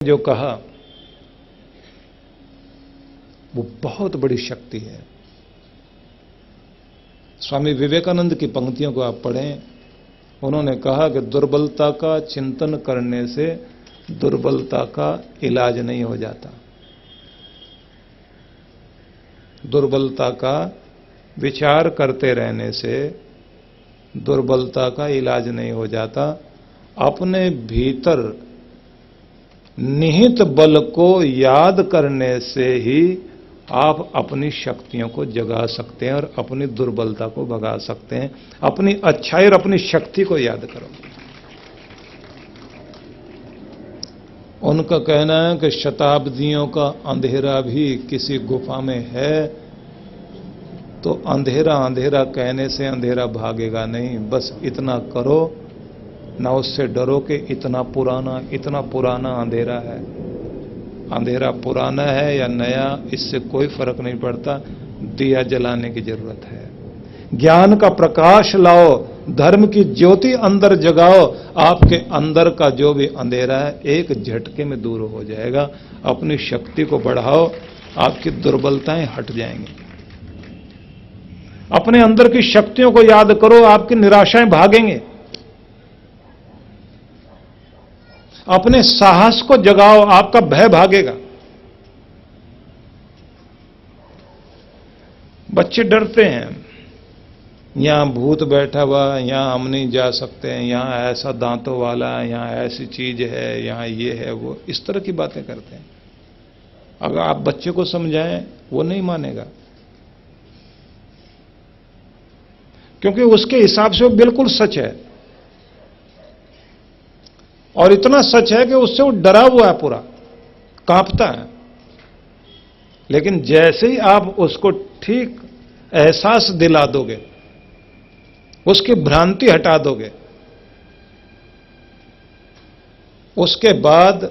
जो कहा वो बहुत बड़ी शक्ति है। स्वामी विवेकानंद की पंक्तियों को आप पढ़ें। उन्होंने कहा कि दुर्बलता का चिंतन करने से दुर्बलता का इलाज नहीं हो जाता। दुर्बलता का विचार करते रहने से दुर्बलता का इलाज नहीं हो जाता। अपने भीतर निहित बल को याद करने से ही आप अपनी शक्तियों को जगा सकते हैं और अपनी दुर्बलता को भगा सकते हैं। अपनी अच्छाई और अपनी शक्ति को याद करो। उनका कहना है कि शताब्दियों का अंधेरा भी किसी गुफा में है, तो अंधेरा अंधेरा कहने से अंधेरा भागेगा नहीं। बस इतना करो, ना उससे डरो कि इतना पुराना अंधेरा है। अंधेरा पुराना है या नया, इससे कोई फर्क नहीं पड़ता। दिया जलाने की जरूरत है। ज्ञान का प्रकाश लाओ, धर्म की ज्योति अंदर जगाओ। आपके अंदर का जो भी अंधेरा है एक झटके में दूर हो जाएगा। अपनी शक्ति को बढ़ाओ, आपकी दुर्बलताएं हट जाएंगी। अपने अंदर की शक्तियों को याद करो, आपकी निराशाएं भागेंगे। अपने साहस को जगाओ, आपका भय भागेगा। बच्चे डरते हैं, यहां भूत बैठा हुआ, यहां हम नहीं जा सकते, यहां ऐसा दांतों वाला, यहां ऐसी चीज है, यहां ये है, वो इस तरह की बातें करते हैं। अगर आप बच्चे को समझाएं, वो नहीं मानेगा, क्योंकि उसके हिसाब से वो बिल्कुल सच है। और इतना सच है कि उससे वो डरा हुआ है, पूरा कांपता है। लेकिन जैसे ही आप उसको ठीक एहसास दिला दोगे, उसकी भ्रांति हटा दोगे, उसके बाद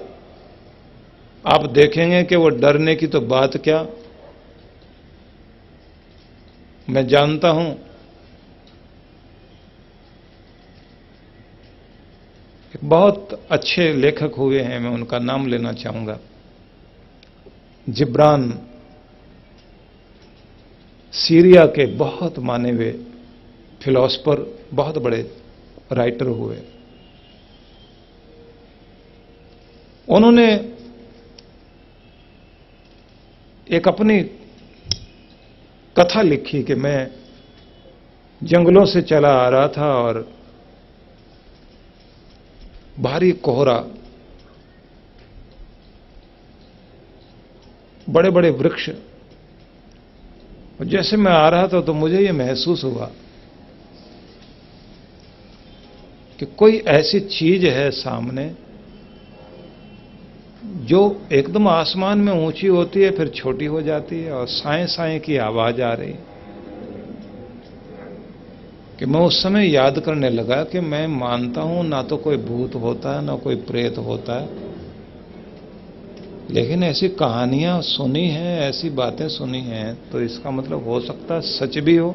आप देखेंगे कि वो डरने की तो बात क्या। मैं जानता हूं एक बहुत अच्छे लेखक हुए हैं, मैं उनका नाम लेना चाहूंगा, जिब्रान। सीरिया के बहुत माने हुए फिलोसफर, बहुत बड़े राइटर हुए। उन्होंने एक अपनी कथा लिखी कि मैं जंगलों से चला आ रहा था और भारी कोहरा, बड़े बड़े वृक्ष, और जैसे मैं आ रहा था तो मुझे यह महसूस हुआ कि कोई ऐसी चीज है सामने जो एकदम आसमान में ऊंची होती है, फिर छोटी हो जाती है और साए साए की आवाज आ रही। कि मैं उस समय याद करने लगा कि मैं मानता हूं ना तो कोई भूत होता है, ना कोई प्रेत होता है, लेकिन ऐसी कहानियां सुनी हैं, ऐसी बातें सुनी हैं, तो इसका मतलब हो सकता है सच भी हो।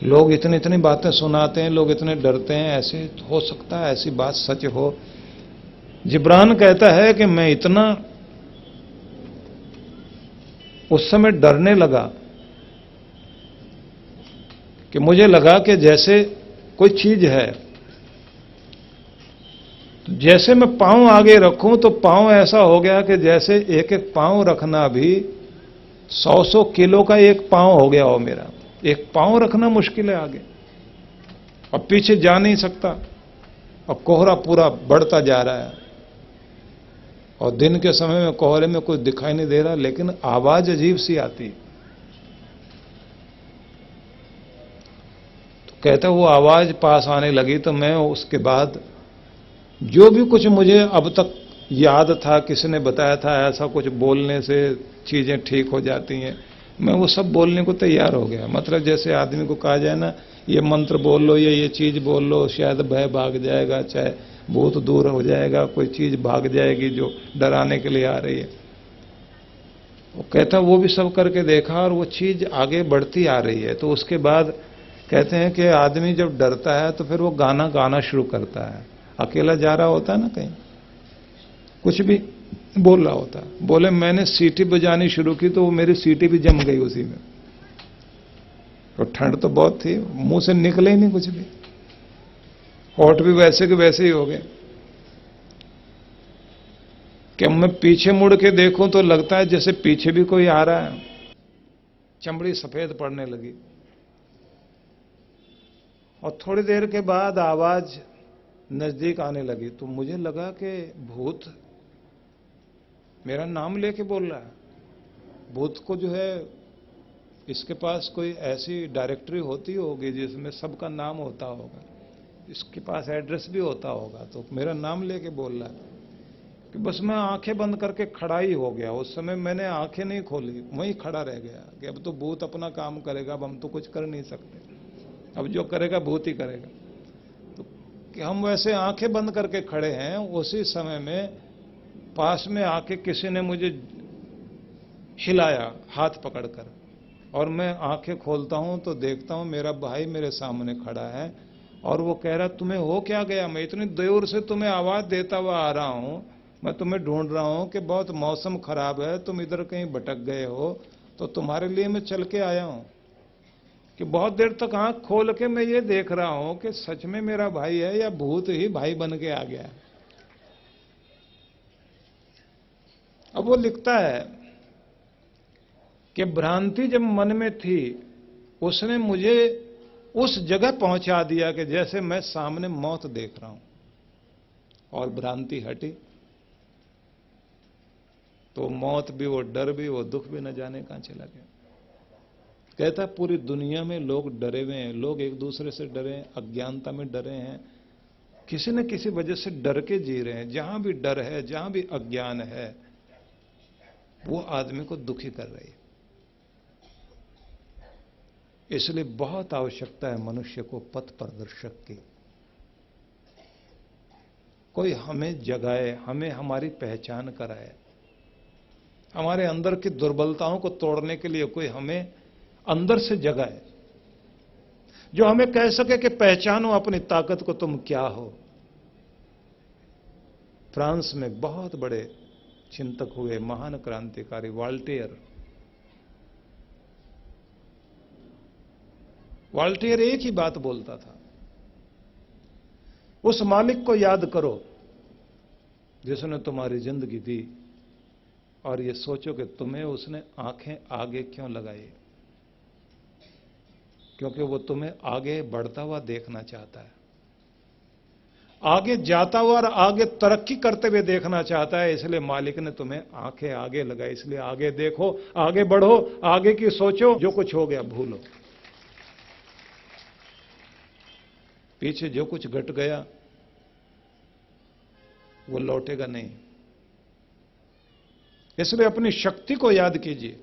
लोग इतनी इतनी बातें सुनाते हैं, लोग इतने डरते हैं, ऐसे हो सकता है ऐसी बात सच हो। जिब्रान कहता है कि मैं इतना उस समय डरने लगा कि मुझे लगा कि जैसे कोई चीज है। तो जैसे मैं पांव आगे रखूं तो पांव ऐसा हो गया कि जैसे एक एक पांव रखना भी 100-100 किलो का एक पांव हो गया हो मेरा। एक पांव रखना मुश्किल है आगे, अब पीछे जा नहीं सकता। अब कोहरा पूरा बढ़ता जा रहा है और दिन के समय में कोहरे में कुछ दिखाई नहीं दे रहा, लेकिन आवाज अजीब सी आती। तो कहता वो आवाज पास आने लगी तो मैं उसके बाद जो भी कुछ मुझे अब तक याद था, किसी ने बताया था ऐसा कुछ बोलने से चीजें ठीक हो जाती हैं, मैं वो सब बोलने को तैयार हो गया। मतलब जैसे आदमी को कहा जाए ना, ये मंत्र बोल लो या ये चीज बोल लो, शायद भय भाग जाएगा, चाहे भूत दूर हो जाएगा, कोई चीज भाग जाएगी जो डराने के लिए आ रही है। वो कहता वो भी सब करके देखा और वो चीज आगे बढ़ती आ रही है। तो उसके बाद कहते हैं कि आदमी जब डरता है तो फिर वो गाना गाना शुरू करता है। अकेला जा रहा होता है ना कहीं, कुछ भी बोल रहा होता, बोले मैंने सीटी बजानी शुरू की तो वो मेरी सीटी भी जम गई उसी में। और ठंड तो बहुत थी, मुंह से निकले ही नहीं कुछ भी, होठ भी वैसे के वैसे ही हो गए कि मैं पीछे मुड़ के देखूं तो लगता है जैसे पीछे भी कोई आ रहा है। चमड़ी सफेद पड़ने लगी और थोड़ी देर के बाद आवाज नजदीक आने लगी तो मुझे लगा कि भूत मेरा नाम लेके बोल रहा है। भूत को जो है इसके पास कोई ऐसी डायरेक्टरी होती होगी जिसमें सबका नाम होता होगा, इसके पास एड्रेस भी होता होगा, तो मेरा नाम लेके बोल रहा है कि बस मैं आंखें बंद करके खड़ा ही हो गया। उस समय मैंने आंखें नहीं खोली, वहीं खड़ा रह गया कि अब तो भूत अपना काम करेगा, अब हम तो कुछ कर नहीं सकते, अब जो करेगा भूत ही करेगा। तो कि हम वैसे आंखें बंद करके खड़े हैं, उसी समय में पास में आके किसी ने मुझे हिलाया हाथ पकड़कर, और मैं आंखें खोलता हूं तो देखता हूं मेरा भाई मेरे सामने खड़ा है और वो कह रहा तुम्हें हो क्या गया, मैं इतनी देर से तुम्हें आवाज देता हुआ आ रहा हूं, मैं तुम्हें ढूंढ रहा हूं कि बहुत मौसम खराब है, तुम इधर कहीं भटक गए हो, तो तुम्हारे लिए मैं चल के आया हूं। कि बहुत देर तक आंख खोल के मैं ये देख रहा हूं कि सच में मेरा भाई है या भूत ही भाई बन के आ गया। अब वो लिखता है कि भ्रांति जब मन में थी उसने मुझे उस जगह पहुंचा दिया कि जैसे मैं सामने मौत देख रहा हूं, और भ्रांति हटी तो मौत भी, वो डर भी, वो दुख भी न जाने कहां चला गया। कहता पूरी दुनिया में लोग डरे हुए हैं, लोग एक दूसरे से डरे हैं, अज्ञानता में डरे हैं, किसी न किसी वजह से डर के जी रहे हैं। जहां भी डर है, जहां भी अज्ञान है, वो आदमी को दुखी कर रही है। इसलिए बहुत आवश्यकता है मनुष्य को पथ प्रदर्शक की, कोई हमें जगाए, हमें हमारी पहचान कराए, हमारे अंदर की दुर्बलताओं को तोड़ने के लिए कोई हमें अंदर से जगाए, जो हमें कह सके कि पहचानो अपनी ताकत को, तुम क्या हो। फ्रांस में बहुत बड़े चिंतक हुए, महान क्रांतिकारी वॉल्टेयर। वॉल्टेयर एक ही बात बोलता था, उस मालिक को याद करो जिसने तुम्हारी जिंदगी दी, और ये सोचो कि तुम्हें उसने आंखें आगे क्यों लगाई, क्योंकि वो तुम्हें आगे बढ़ता हुआ देखना चाहता है, आगे जाता हुआ और आगे तरक्की करते हुए देखना चाहता है। इसलिए मालिक ने तुम्हें आंखें आगे लगाई। इसलिए आगे देखो, आगे बढ़ो, आगे की सोचो, जो कुछ हो गया भूलो, पीछे जो कुछ घट गया वो लौटेगा नहीं। इसलिए अपनी शक्ति को याद कीजिए।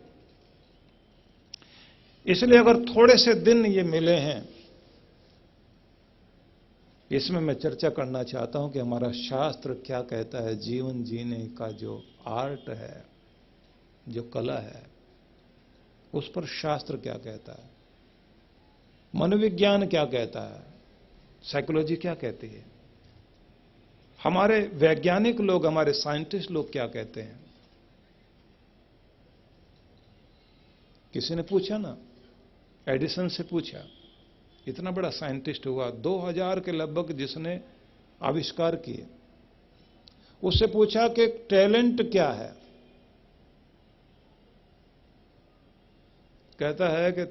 इसलिए अगर थोड़े से दिन ये मिले हैं, इसमें मैं चर्चा करना चाहता हूं कि हमारा शास्त्र क्या कहता है, जीवन जीने का जो आर्ट है, जो कला है, उस पर शास्त्र क्या कहता है, मनोविज्ञान क्या कहता है, साइकोलॉजी क्या कहती है, हमारे वैज्ञानिक लोग, हमारे साइंटिस्ट लोग क्या कहते हैं। किसी ने पूछा ना, एडिसन से पूछा, इतना बड़ा साइंटिस्ट हुआ, 2000 के लगभग जिसने आविष्कार किए, उससे पूछा कि टैलेंट क्या है। कहता है कि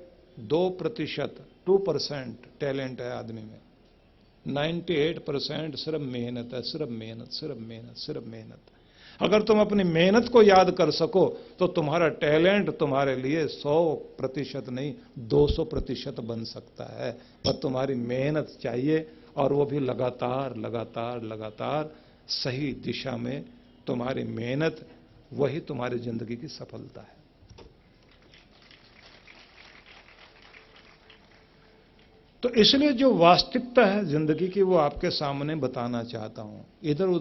2% टैलेंट है आदमी में, 98% सिर्फ मेहनत है, सिर्फ मेहनत, सिर्फ मेहनत, सिर्फ मेहनत। अगर तुम अपनी मेहनत को याद कर सको तो तुम्हारा टैलेंट तुम्हारे लिए 100% नहीं 200% बन सकता है, पर तुम्हारी मेहनत चाहिए, और वो भी लगातार लगातार लगातार सही दिशा में तुम्हारी मेहनत, वही तुम्हारी जिंदगी की सफलता है। तो इसलिए जो वास्तविकता है जिंदगी की, वो आपके सामने बताना चाहता हूं। इधर